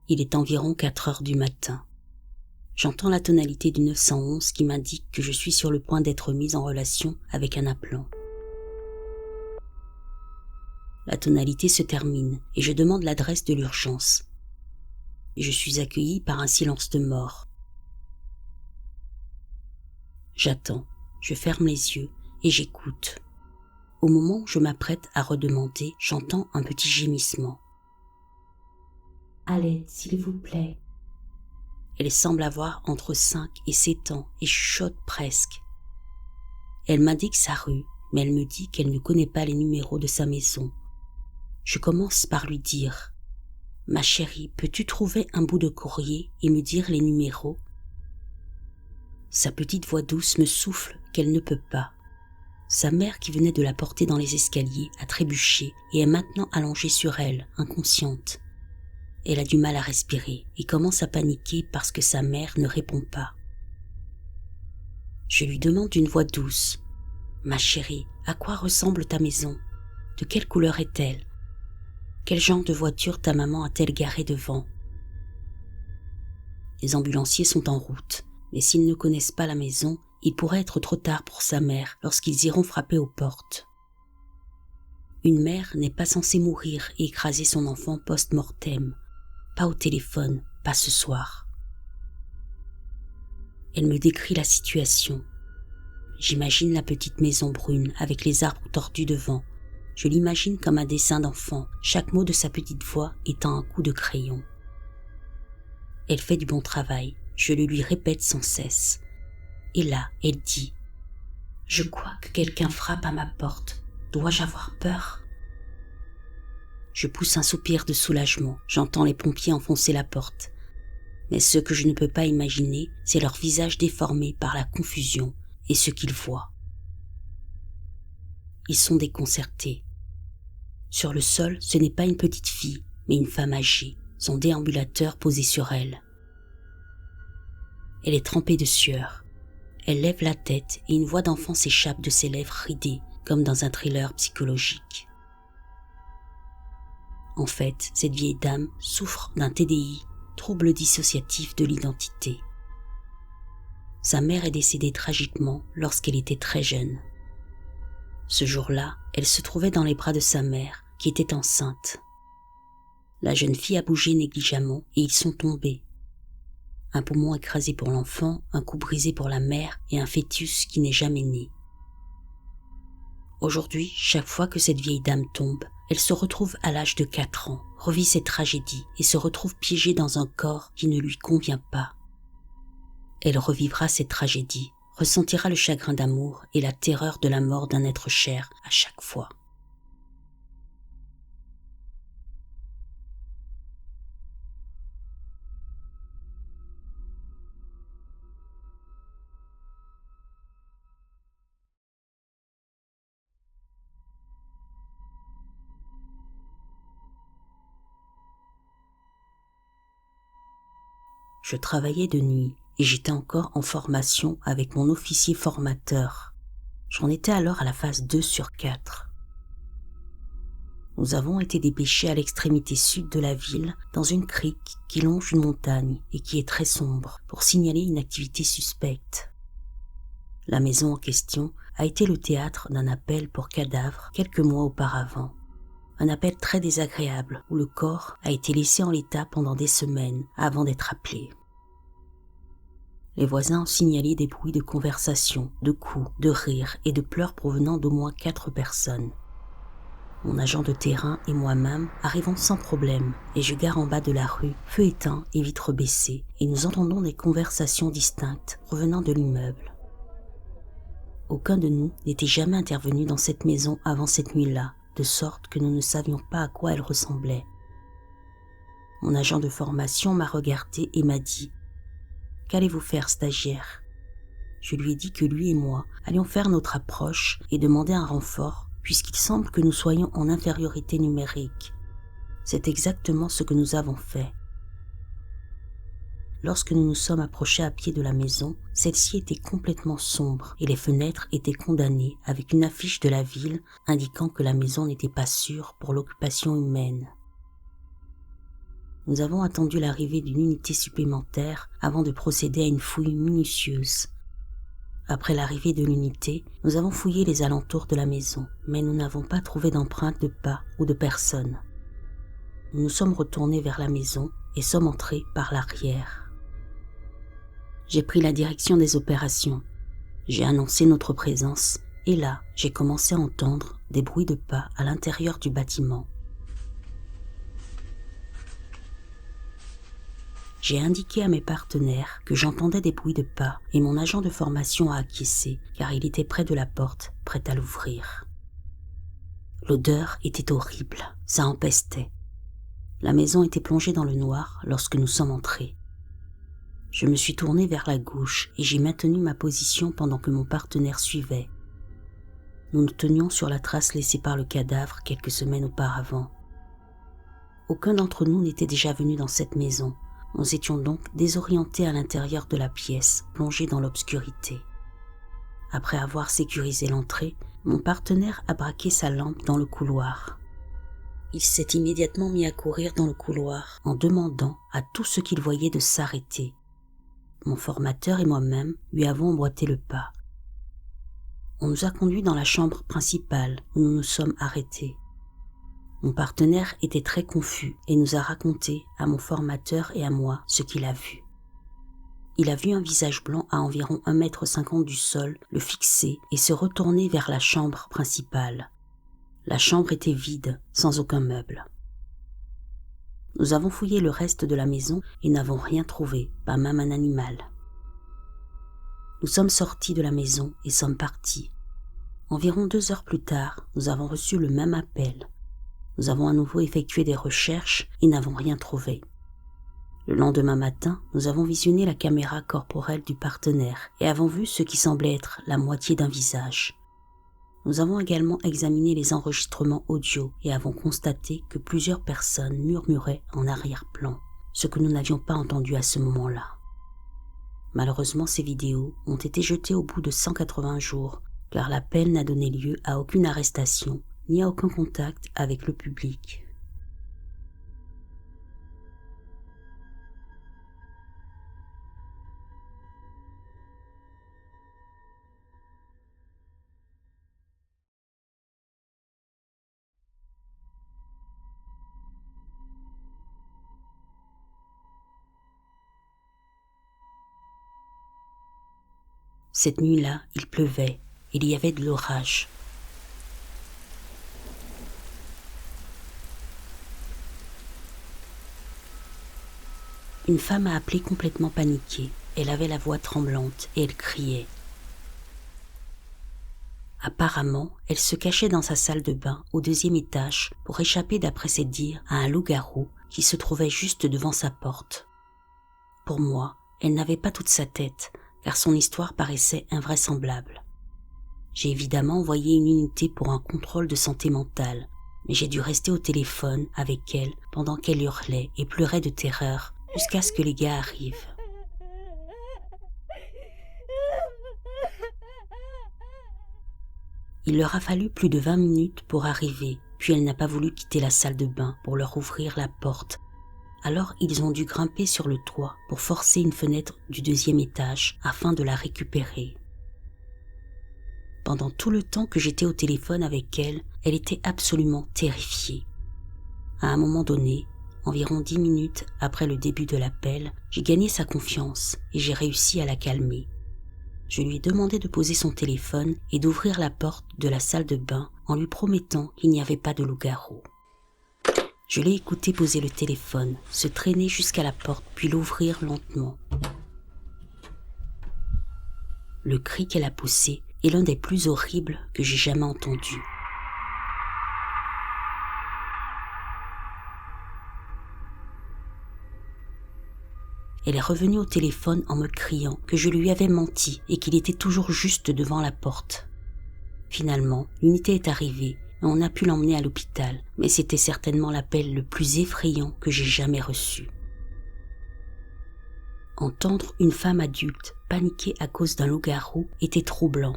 Il est environ 4 heures du matin. J'entends la tonalité du 911 qui m'indique que je suis sur le point d'être mise en relation avec un appelant. La tonalité se termine et je demande l'adresse de l'urgence. Je suis accueillie par un silence de mort. J'attends, je ferme les yeux et j'écoute. Au moment où je m'apprête à redemander, j'entends un petit gémissement. « À l'aide, s'il vous plaît. » Elle semble avoir entre 5 et 7 ans et chuchote presque. Elle m'indique sa rue, mais elle me dit qu'elle ne connaît pas les numéros de sa maison. Je commence par lui dire « Ma chérie, peux-tu trouver un bout de courrier et me dire les numéros ?» Sa petite voix douce me souffle qu'elle ne peut pas. Sa mère qui venait de la porter dans les escaliers a trébuché et est maintenant allongée sur elle, inconsciente. Elle a du mal à respirer et commence à paniquer parce que sa mère ne répond pas. Je lui demande d'une voix douce « Ma chérie, à quoi ressemble ta maison? De quelle couleur est-elle? Quel genre de voiture ta maman a-t-elle garée devant ?» Les ambulanciers sont en route, mais s'ils ne connaissent pas la maison, il pourrait être trop tard pour sa mère lorsqu'ils iront frapper aux portes. Une mère n'est pas censée mourir et écraser son enfant post-mortem. Pas au téléphone, pas ce soir. Elle me décrit la situation. J'imagine la petite maison brune avec les arbres tordus devant. Je l'imagine comme un dessin d'enfant, chaque mot de sa petite voix étant un coup de crayon. Elle fait du bon travail, je le lui répète sans cesse. Et là, elle dit « Je crois que quelqu'un frappe à ma porte. Dois-je avoir peur ?» Je pousse un soupir de soulagement, j'entends les pompiers enfoncer la porte. Mais ce que je ne peux pas imaginer, c'est leur visage déformé par la confusion et ce qu'ils voient. Ils sont déconcertés. Sur le sol, ce n'est pas une petite fille, mais une femme âgée, son déambulateur posé sur elle. Elle est trempée de sueur. Elle lève la tête et une voix d'enfant s'échappe de ses lèvres ridées, comme dans un thriller psychologique. En fait, cette vieille dame souffre d'un TDI, trouble dissociatif de l'identité. Sa mère est décédée tragiquement lorsqu'elle était très jeune. Ce jour-là, elle se trouvait dans les bras de sa mère, qui était enceinte. La jeune fille a bougé négligemment et ils sont tombés. Un poumon écrasé pour l'enfant, un cou brisé pour la mère et un fœtus qui n'est jamais né. Aujourd'hui, chaque fois que cette vieille dame tombe, elle se retrouve à l'âge de 4 ans, revit cette tragédie et se retrouve piégée dans un corps qui ne lui convient pas. Elle revivra cette tragédie, ressentira le chagrin d'amour et la terreur de la mort d'un être cher à chaque fois. Je travaillais de nuit et j'étais encore en formation avec mon officier formateur. J'en étais alors à la phase 2 sur 4. Nous avons été dépêchés à l'extrémité sud de la ville, dans une crique qui longe une montagne et qui est très sombre, pour signaler une activité suspecte. La maison en question a été le théâtre d'un appel pour cadavres quelques mois auparavant. Un appel très désagréable où le corps a été laissé en l'état pendant des semaines avant d'être appelé. Les voisins ont signalé des bruits de conversation, de coups, de rires et de pleurs provenant d'au moins 4 personnes. Mon agent de terrain et moi-même arrivons sans problème et je gare en bas de la rue, feu éteint et vitres baissées, et nous entendons des conversations distinctes provenant de l'immeuble. Aucun de nous n'était jamais intervenu dans cette maison avant cette nuit-là, de sorte que nous ne savions pas à quoi elle ressemblait. Mon agent de formation m'a regardé et m'a dit « Qu'allez-vous faire, stagiaire ?» Je lui ai dit que lui et moi allions faire notre approche et demander un renfort, puisqu'il semble que nous soyons en infériorité numérique. C'est exactement ce que nous avons fait. Lorsque nous nous sommes approchés à pied de la maison, celle-ci était complètement sombre et les fenêtres étaient condamnées avec une affiche de la ville indiquant que la maison n'était pas sûre pour l'occupation humaine. nous avons attendu l'arrivée d'une unité supplémentaire avant de procéder à une fouille minutieuse. Après l'arrivée de l'unité, nous avons fouillé les alentours de la maison, mais nous n'avons pas trouvé d'empreintes de pas ou de personnes. Nous nous sommes retournés vers la maison et sommes entrés par l'arrière. J'ai pris la direction des opérations. J'ai annoncé notre présence et là, j'ai commencé à entendre des bruits de pas à l'intérieur du bâtiment. J'ai indiqué à mes partenaires que j'entendais des bruits de pas et mon agent de formation a acquiescé car il était près de la porte, prêt à l'ouvrir. L'odeur était horrible, ça empestait. La maison était plongée dans le noir lorsque nous sommes entrés. Je me suis tourné vers la gauche et j'ai maintenu ma position pendant que mon partenaire suivait. Nous nous tenions sur la trace laissée par le cadavre quelques semaines auparavant. Aucun d'entre nous n'était déjà venu dans cette maison. Nous étions donc désorientés à l'intérieur de la pièce, plongés dans l'obscurité. Après avoir sécurisé l'entrée, mon partenaire a braqué sa lampe dans le couloir. Il s'est immédiatement mis à courir dans le couloir en demandant à tout ce qu'il voyait de s'arrêter. Mon formateur et moi-même lui avons emboîté le pas. On nous a conduits dans la chambre principale où nous nous sommes arrêtés. Mon partenaire était très confus et nous a raconté à mon formateur et à moi ce qu'il a vu. Il a vu un visage blanc à environ 1,50 m du sol le fixer et se retourner vers la chambre principale. La chambre était vide, sans aucun meuble. Nous avons fouillé le reste de la maison et n'avons rien trouvé, pas même un animal. Nous sommes sortis de la maison et sommes partis. Environ 2 heures plus tard, nous avons reçu le même appel. Nous avons à nouveau effectué des recherches et n'avons rien trouvé. Le lendemain matin, nous avons visionné la caméra corporelle du partenaire et avons vu ce qui semblait être la moitié d'un visage. Nous avons également examiné les enregistrements audio et avons constaté que plusieurs personnes murmuraient en arrière-plan, ce que nous n'avions pas entendu à ce moment-là. Malheureusement, ces vidéos ont été jetées au bout de 180 jours, car l'appel n'a donné lieu à aucune arrestation ni à aucun contact avec le public. Cette nuit-là, il pleuvait, il y avait de l'orage. Une femme a appelé complètement paniquée. Elle avait la voix tremblante et elle criait. Apparemment, elle se cachait dans sa salle de bain au 2e étage pour échapper, d'après ses dires, à un loup-garou qui se trouvait juste devant sa porte. Pour moi, elle n'avait pas toute sa tête, car son histoire paraissait invraisemblable. J'ai évidemment envoyé une unité pour un contrôle de santé mentale, mais j'ai dû rester au téléphone avec elle pendant qu'elle hurlait et pleurait de terreur jusqu'à ce que les gars arrivent. Il leur a fallu plus de 20 minutes pour arriver, puis elle n'a pas voulu quitter la salle de bain pour leur ouvrir la porte. Alors ils ont dû grimper sur le toit pour forcer une fenêtre du 2e étage afin de la récupérer. Pendant tout le temps que j'étais au téléphone avec elle, elle était absolument terrifiée. À un moment donné, environ 10 minutes après le début de l'appel, j'ai gagné sa confiance et j'ai réussi à la calmer. Je lui ai demandé de poser son téléphone et d'ouvrir la porte de la salle de bain en lui promettant qu'il n'y avait pas de loup-garou. Je l'ai écouté poser le téléphone, se traîner jusqu'à la porte puis l'ouvrir lentement. Le cri qu'elle a poussé est l'un des plus horribles que j'ai jamais entendus. Elle est revenue au téléphone en me criant que je lui avais menti et qu'il était toujours juste devant la porte. Finalement, l'unité est arrivée et on a pu l'emmener à l'hôpital, mais c'était certainement l'appel le plus effrayant que j'ai jamais reçu. Entendre une femme adulte paniquer à cause d'un loup-garou était troublant.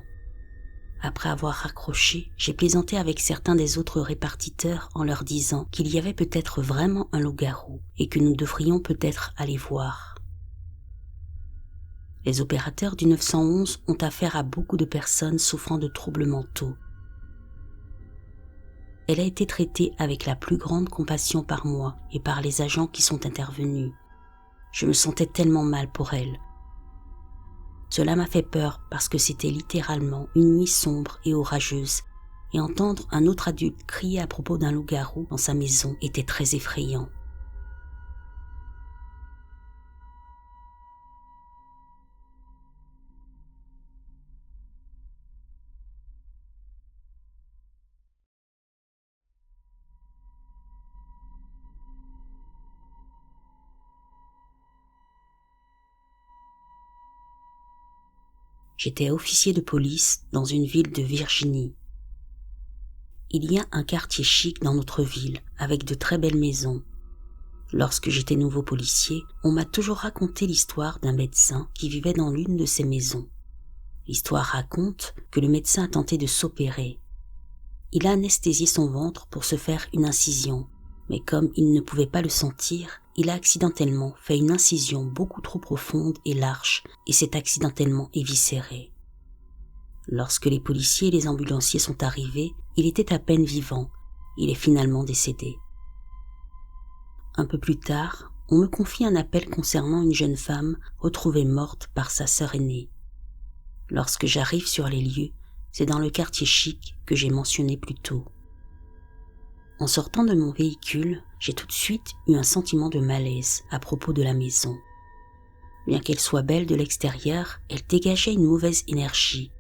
Après avoir raccroché, j'ai plaisanté avec certains des autres répartiteurs en leur disant qu'il y avait peut-être vraiment un loup-garou et que nous devrions peut-être aller voir. Les opérateurs du 911 ont affaire à beaucoup de personnes souffrant de troubles mentaux. Elle a été traitée avec la plus grande compassion par moi et par les agents qui sont intervenus. Je me sentais tellement mal pour elle. Cela m'a fait peur parce que c'était littéralement une nuit sombre et orageuse, et entendre un autre adulte crier à propos d'un loup-garou dans sa maison était très effrayant. J'étais officier de police dans une ville de Virginie. Il y a un quartier chic dans notre ville, avec de très belles maisons. Lorsque j'étais nouveau policier, on m'a toujours raconté l'histoire d'un médecin qui vivait dans l'une de ces maisons. L'histoire raconte que le médecin a tenté de s'opérer. Il a anesthésié son ventre pour se faire une incision, mais comme il ne pouvait pas le sentir, il a accidentellement fait une incision beaucoup trop profonde et large et s'est accidentellement éviscéré. Lorsque les policiers et les ambulanciers sont arrivés, il était à peine vivant. Il est finalement décédé. Un peu plus tard, on me confie un appel concernant une jeune femme retrouvée morte par sa sœur aînée. Lorsque j'arrive sur les lieux, c'est dans le quartier chic que j'ai mentionné plus tôt. En sortant de mon véhicule, j'ai tout de suite eu un sentiment de malaise à propos de la maison. Bien qu'elle soit belle de l'extérieur, elle dégageait une mauvaise énergie.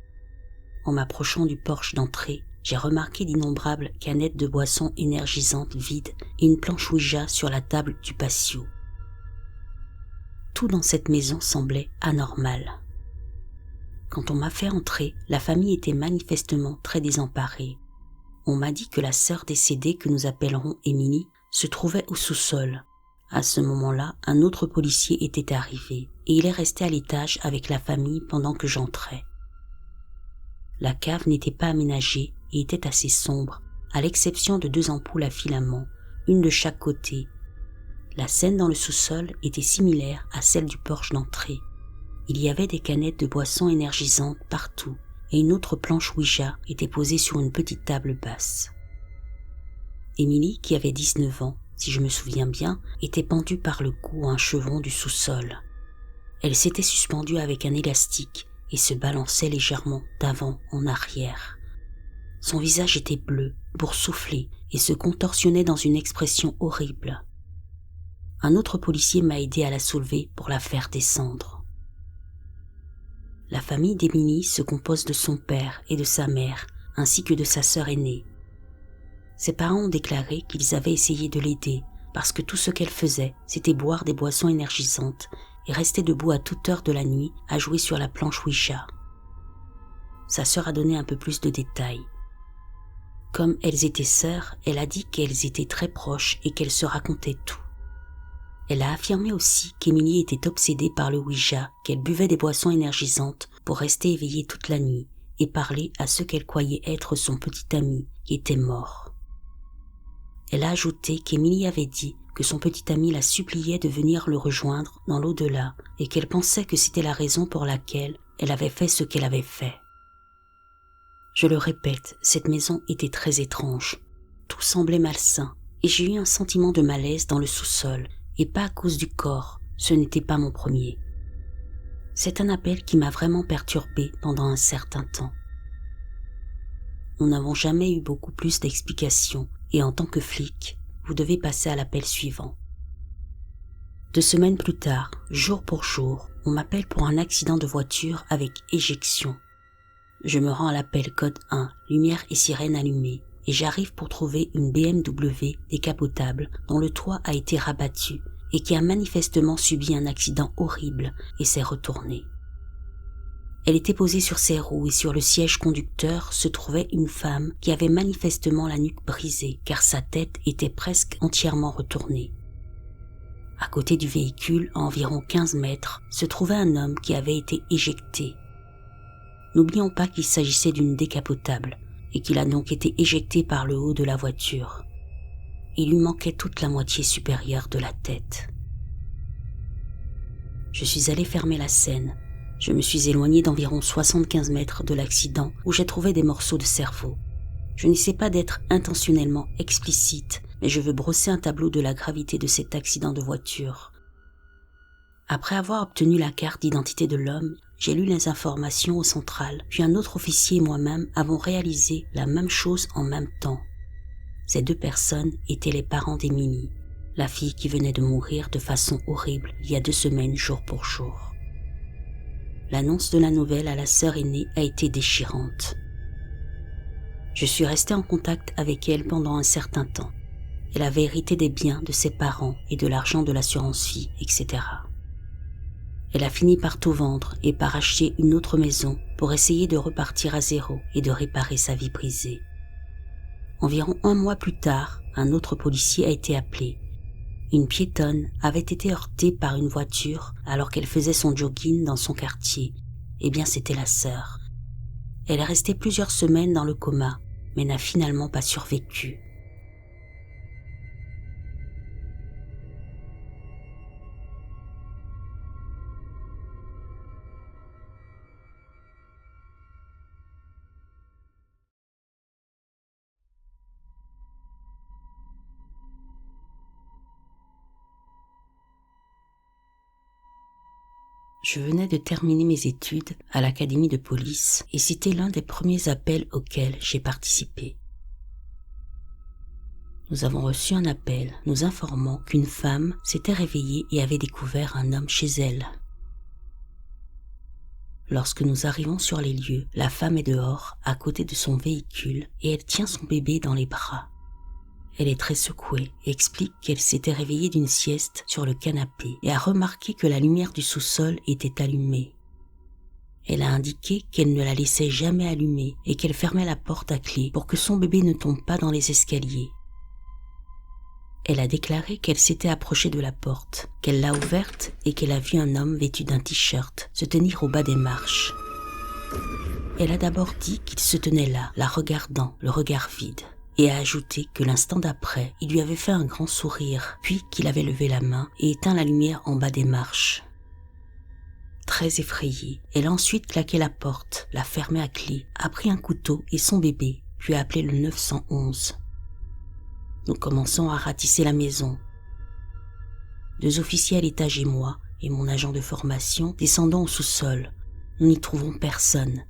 En m'approchant du porche d'entrée, j'ai remarqué d'innombrables canettes de boissons énergisantes vides et une planche Ouija sur la table du patio. Tout dans cette maison semblait anormal. Quand on m'a fait entrer, la famille était manifestement très désemparée. On m'a dit que la sœur décédée que nous appellerons Émilie se trouvait au sous-sol. À ce moment-là, un autre policier était arrivé et il est resté à l'étage avec la famille pendant que j'entrais. La cave n'était pas aménagée et était assez sombre, à l'exception de 2 ampoules à filaments, une de chaque côté. La scène dans le sous-sol était similaire à celle du porche d'entrée. Il y avait des canettes de boissons énergisantes partout et une autre planche Ouija était posée sur une petite table basse. Émilie, qui avait 19 ans, si je me souviens bien, était pendue par le cou à un chevron du sous-sol. Elle s'était suspendue avec un élastique et se balançait légèrement d'avant en arrière. Son visage était bleu, boursouflé et se contorsionnait dans une expression horrible. Un autre policier m'a aidé à la soulever pour la faire descendre. La famille d'Émilie se compose de son père et de sa mère, ainsi que de sa sœur aînée. Ses parents ont déclaré qu'ils avaient essayé de l'aider, parce que tout ce qu'elle faisait, c'était boire des boissons énergisantes et rester debout à toute heure de la nuit à jouer sur la planche Ouija. Sa sœur a donné un peu plus de détails. Comme elles étaient sœurs, elle a dit qu'elles étaient très proches et qu'elles se racontaient tout. Elle a affirmé aussi qu'Émilie était obsédée par le Ouija, qu'elle buvait des boissons énergisantes pour rester éveillée toute la nuit et parler à ce qu'elle croyait être son petit ami qui était mort. Elle a ajouté qu'Émilie avait dit que son petit ami la suppliait de venir le rejoindre dans l'au-delà et qu'elle pensait que c'était la raison pour laquelle elle avait fait ce qu'elle avait fait. Je le répète, cette maison était très étrange. Tout semblait malsain et j'ai eu un sentiment de malaise dans le sous-sol. Et pas à cause du corps, ce n'était pas mon premier. C'est un appel qui m'a vraiment perturbée pendant un certain temps. Nous n'avons jamais eu beaucoup plus d'explications et en tant que flic, vous devez passer à l'appel suivant. 2 semaines plus tard, jour pour jour, on m'appelle pour un accident de voiture avec éjection. Je me rends à l'appel code 1, lumière et sirène allumée. Et j'arrive pour trouver une BMW décapotable dont le toit a été rabattu et qui a manifestement subi un accident horrible et s'est retournée. Elle était posée sur ses roues et sur le siège conducteur se trouvait une femme qui avait manifestement la nuque brisée car sa tête était presque entièrement retournée. À côté du véhicule, à environ 15 mètres, se trouvait un homme qui avait été éjecté. N'oublions pas qu'il s'agissait d'une décapotable et qu'il a donc été éjecté par le haut de la voiture. Il lui manquait toute la moitié supérieure de la tête. Je suis allé fermer la scène. Je me suis éloigné d'environ 75 mètres de l'accident où j'ai trouvé des morceaux de cerveau. Je n'essaie pas d'être intentionnellement explicite, mais je veux brosser un tableau de la gravité de cet accident de voiture. Après avoir obtenu la carte d'identité de l'homme, j'ai lu les informations au central, puis un autre officier et moi-même avons réalisé la même chose en même temps. Ces deux personnes étaient les parents d'Émilie, la fille qui venait de mourir de façon horrible il y a 2 semaines jour pour jour. L'annonce de la nouvelle à la sœur aînée a été déchirante. Je suis resté en contact avec elle pendant un certain temps. Elle avait hérité des biens de ses parents et de l'argent de l'assurance vie, etc. Elle a fini par tout vendre et par acheter une autre maison pour essayer de repartir à zéro et de réparer sa vie brisée. Environ 1 mois plus tard, un autre policier a été appelé. Une piétonne avait été heurtée par une voiture alors qu'elle faisait son jogging dans son quartier. Eh bien, c'était la sœur. Elle est restée plusieurs semaines dans le coma, mais n'a finalement pas survécu. Je venais de terminer mes études à l'académie de police et c'était l'un des premiers appels auxquels j'ai participé. Nous avons reçu un appel nous informant qu'une femme s'était réveillée et avait découvert un homme chez elle. Lorsque nous arrivons sur les lieux, la femme est dehors, à côté de son véhicule, et elle tient son bébé dans les bras. Elle est très secouée et explique qu'elle s'était réveillée d'une sieste sur le canapé et a remarqué que la lumière du sous-sol était allumée. Elle a indiqué qu'elle ne la laissait jamais allumer et qu'elle fermait la porte à clé pour que son bébé ne tombe pas dans les escaliers. Elle a déclaré qu'elle s'était approchée de la porte, qu'elle l'a ouverte et qu'elle a vu un homme vêtu d'un t-shirt se tenir au bas des marches. Elle a d'abord dit qu'il se tenait là, la regardant, le regard vide, et a ajouté que l'instant d'après, il lui avait fait un grand sourire, puis qu'il avait levé la main et éteint la lumière en bas des marches. Très effrayée, elle a ensuite claqué la porte, l'a fermée à clé, a pris un couteau et son bébé, puis a appelé le 911. Nous commençons à ratisser la maison. 2 officiers à l'étage et moi, et mon agent de formation, descendons au sous-sol. Nous n'y trouvons personne.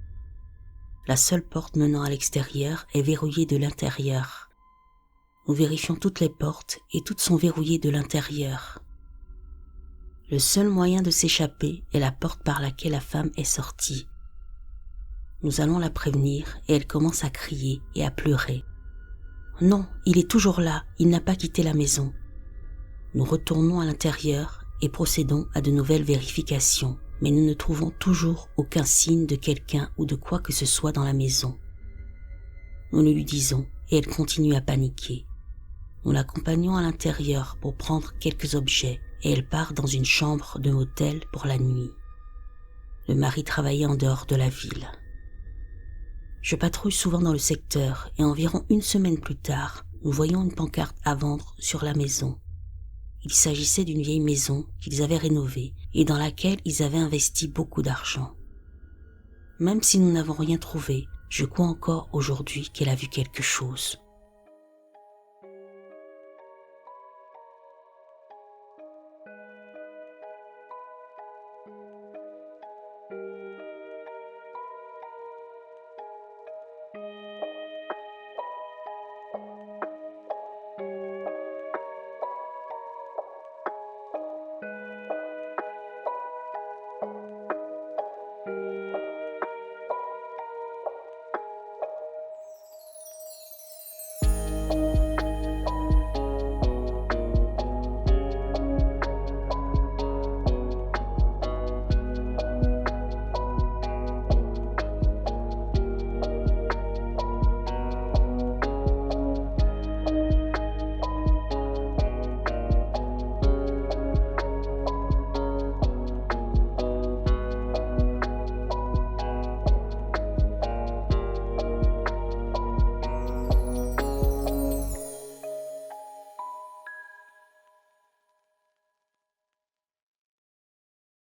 La seule porte menant à l'extérieur est verrouillée de l'intérieur. Nous vérifions toutes les portes et toutes sont verrouillées de l'intérieur. Le seul moyen de s'échapper est la porte par laquelle la femme est sortie. Nous allons la prévenir et elle commence à crier et à pleurer. Non, il est toujours là, il n'a pas quitté la maison. Nous retournons à l'intérieur et procédons à de nouvelles vérifications, mais nous ne trouvons toujours aucun signe de quelqu'un ou de quoi que ce soit dans la maison. Nous le lui disons et elle continue à paniquer. Nous l'accompagnons à l'intérieur pour prendre quelques objets et elle part dans une chambre de motel pour la nuit. Le mari travaillait en dehors de la ville. Je patrouille souvent dans le secteur et environ 1 semaine plus tard, nous voyons une pancarte à vendre sur la maison. Il s'agissait d'une vieille maison qu'ils avaient rénovée et dans laquelle ils avaient investi beaucoup d'argent. Même si nous n'avons rien trouvé, je crois encore aujourd'hui qu'elle a vu quelque chose.